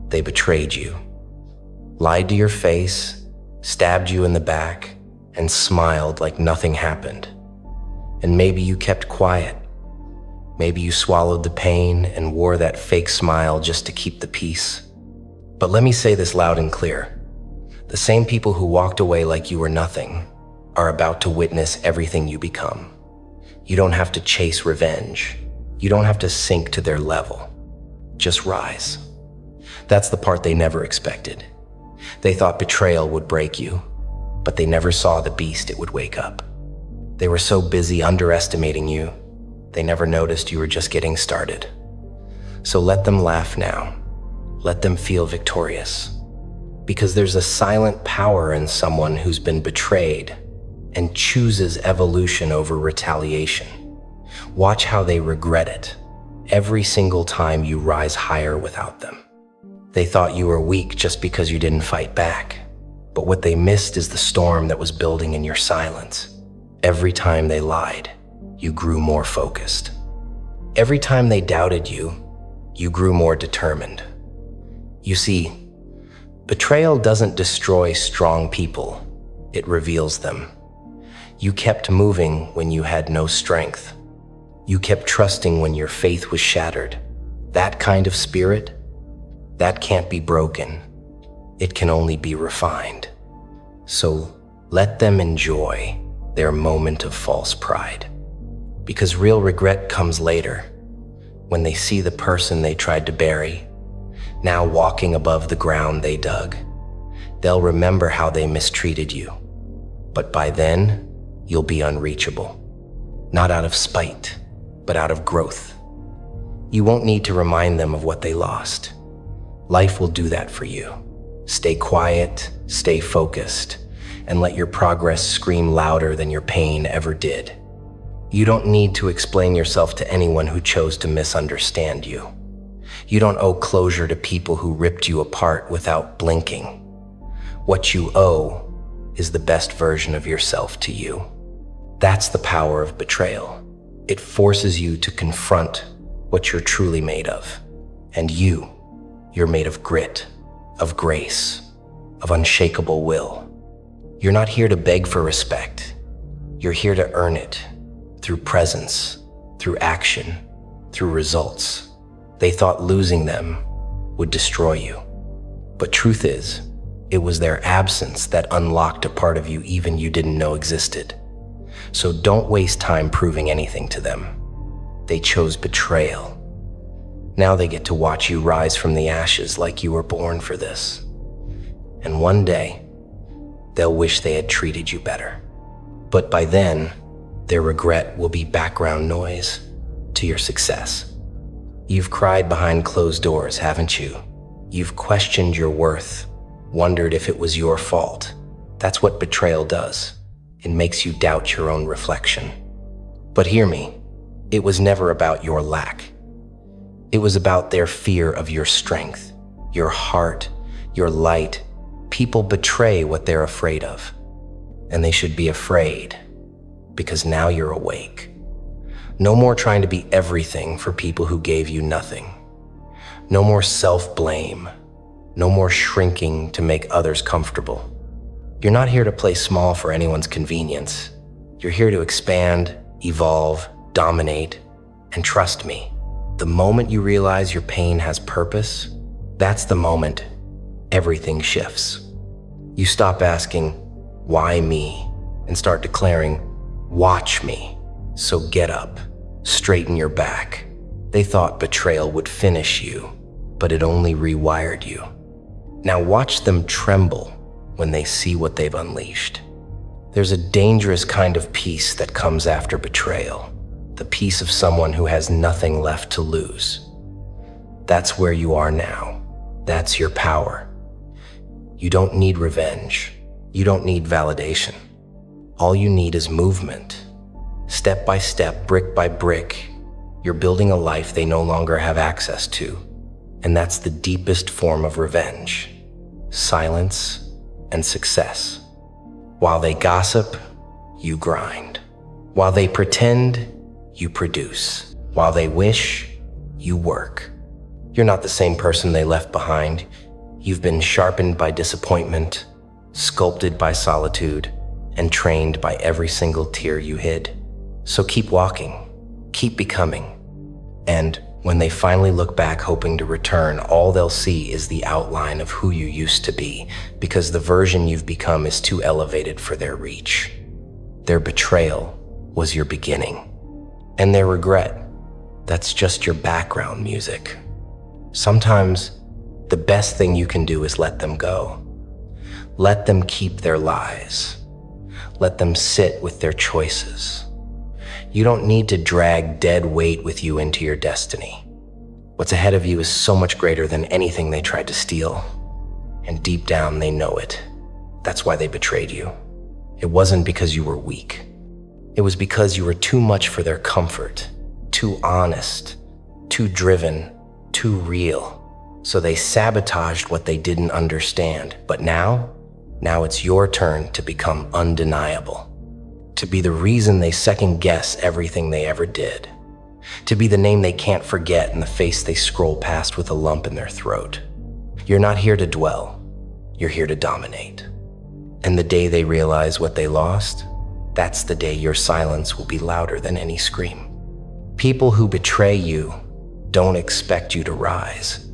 They betrayed you, lied to your face, stabbed you in the back, and smiled like nothing happened. And maybe you kept quiet. Maybe you swallowed the pain and wore that fake smile just to keep the peace. But let me say this loud and clear. The same people who walked away like you were nothing are about to witness everything you become. You don't have to chase revenge. You don't have to sink to their level. Just rise. That's the part they never expected. They thought betrayal would break you, but they never saw the beast it would wake up. They were so busy underestimating you, they never noticed you were just getting started. So let them laugh now. Let them feel victorious. Because there's a silent power in someone who's been betrayed and chooses evolution over retaliation. Watch how they regret it every single time you rise higher without them. They thought you were weak just because you didn't fight back. But what they missed is the storm that was building in your silence. Every time they lied, you grew more focused. Every time they doubted you, you grew more determined. You see, betrayal doesn't destroy strong people, it reveals them. You kept moving when you had no strength. You kept trusting when your faith was shattered. That kind of spirit, that can't be broken. It can only be refined. So let them enjoy their moment of false pride. Because real regret comes later, when they see the person they tried to bury, now walking above the ground they dug. They'll remember how they mistreated you. But by then, you'll be unreachable. Not out of spite, but out of growth. You won't need to remind them of what they lost. Life will do that for you. Stay quiet, stay focused, and let your progress scream louder than your pain ever did. You don't need to explain yourself to anyone who chose to misunderstand you. You don't owe closure to people who ripped you apart without blinking. What you owe is the best version of yourself to you. That's the power of betrayal. It forces you to confront what you're truly made of. And you're made of grit, of grace, of unshakable will. You're not here to beg for respect. You're here to earn it through presence, through action, through results. They thought losing them would destroy you. But truth is, it was their absence that unlocked a part of you even you didn't know existed. So don't waste time proving anything to them. They chose betrayal. Now they get to watch you rise from the ashes like you were born for this. And one day, they'll wish they had treated you better. But by then, their regret will be background noise to your success. You've cried behind closed doors, haven't you? You've questioned your worth, wondered if it was your fault. That's what betrayal does. It makes you doubt your own reflection. But hear me, it was never about your lack. It was about their fear of your strength, your heart, your light. People betray what they're afraid of. And they should be afraid, because now you're awake. No more trying to be everything for people who gave you nothing. No more self-blame. No more shrinking to make others comfortable. You're not here to play small for anyone's convenience. You're here to expand, evolve, dominate, and trust me, the moment you realize your pain has purpose, that's the moment everything shifts. You stop asking, why me? And start declaring, watch me. So get up, straighten your back. They thought betrayal would finish you, but it only rewired you. Now watch them tremble when they see what they've unleashed. There's a dangerous kind of peace that comes after betrayal, the peace of someone who has nothing left to lose. That's where you are now. That's your power. You don't need revenge. You don't need validation. All you need is movement. Step by step, brick by brick, you're building a life they no longer have access to. And that's the deepest form of revenge: silence and success. While they gossip, you grind. While they pretend, you produce. While they wish, you work. You're not the same person they left behind. You've been sharpened by disappointment, sculpted by solitude, and trained by every single tear you hid. So keep walking, keep becoming. And when they finally look back hoping to return, all they'll see is the outline of who you used to be, because the version you've become is too elevated for their reach. Their betrayal was your beginning. And their regret, that's just your background music. Sometimes the best thing you can do is let them go. Let them keep their lies. Let them sit with their choices. You don't need to drag dead weight with you into your destiny. What's ahead of you is so much greater than anything they tried to steal. And deep down, they know it. That's why they betrayed you. It wasn't because you were weak. It was because you were too much for their comfort, too honest, too driven, too real. So they sabotaged what they didn't understand. But now it's your turn to become undeniable. To be the reason they second-guess everything they ever did. To be the name they can't forget and the face they scroll past with a lump in their throat. You're not here to dwell. You're here to dominate. And the day they realize what they lost, that's the day your silence will be louder than any scream. People who betray you don't expect you to rise.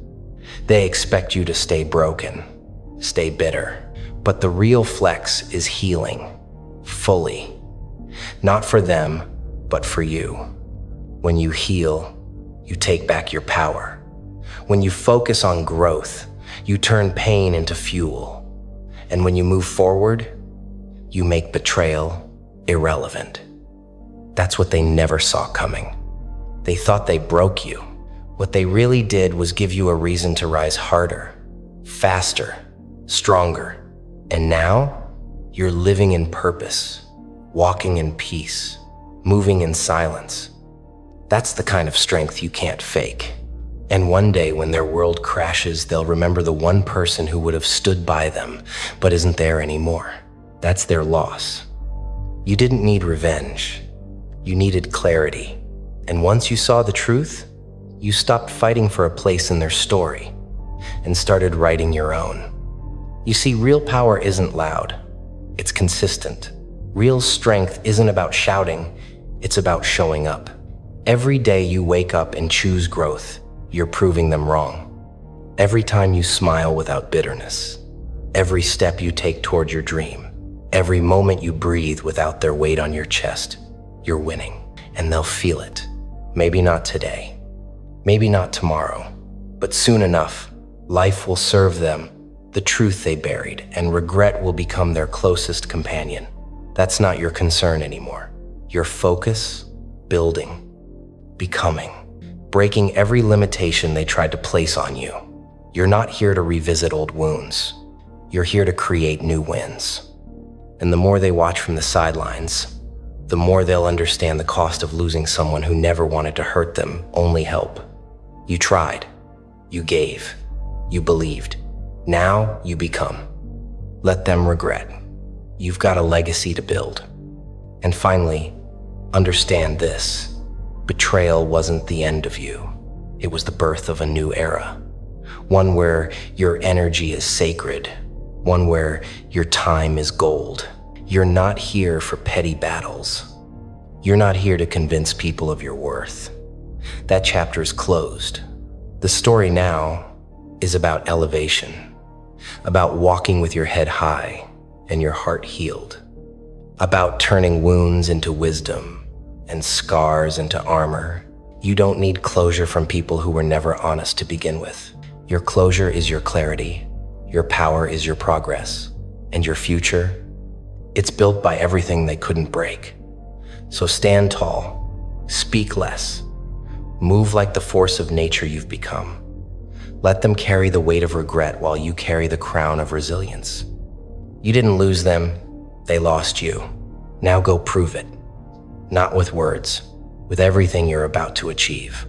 They expect you to stay broken, stay bitter. But the real flex is healing, fully. Not for them, but for you. When you heal, you take back your power. When you focus on growth, you turn pain into fuel. And when you move forward, you make betrayal irrelevant. That's what they never saw coming. They thought they broke you. What they really did was give you a reason to rise harder, faster, stronger. And now, you're living in purpose. Walking in peace, moving in silence. That's the kind of strength you can't fake. And one day when their world crashes, they'll remember the one person who would have stood by them, but isn't there anymore. That's their loss. You didn't need revenge. You needed clarity. And once you saw the truth, you stopped fighting for a place in their story and started writing your own. You see, real power isn't loud. It's consistent. Real strength isn't about shouting, it's about showing up. Every day you wake up and choose growth, you're proving them wrong. Every time you smile without bitterness, every step you take toward your dream, every moment you breathe without their weight on your chest, you're winning. And they'll feel it. Maybe not today, maybe not tomorrow, but soon enough, life will serve them the truth they buried, and regret will become their closest companion. That's not your concern anymore. Your focus, building, becoming, breaking every limitation they tried to place on you. You're not here to revisit old wounds. You're here to create new wins. And the more they watch from the sidelines, the more they'll understand the cost of losing someone who never wanted to hurt them, only help. You tried, you gave, you believed. Now you become. Let them regret. You've got a legacy to build. And finally, understand this. Betrayal wasn't the end of you. It was the birth of a new era. One where your energy is sacred. One where your time is gold. You're not here for petty battles. You're not here to convince people of your worth. That chapter is closed. The story now is about elevation, about walking with your head high and your heart healed, about turning wounds into wisdom and scars into armor. You don't need closure from people who were never honest to begin with. Your closure is your clarity, your power is your progress, and your future, it's built by everything they couldn't break. So stand tall, speak less, move like the force of nature you've become. Let them carry the weight of regret while you carry the crown of resilience. You didn't lose them, they lost you. Now go prove it. Not with words, with everything you're about to achieve.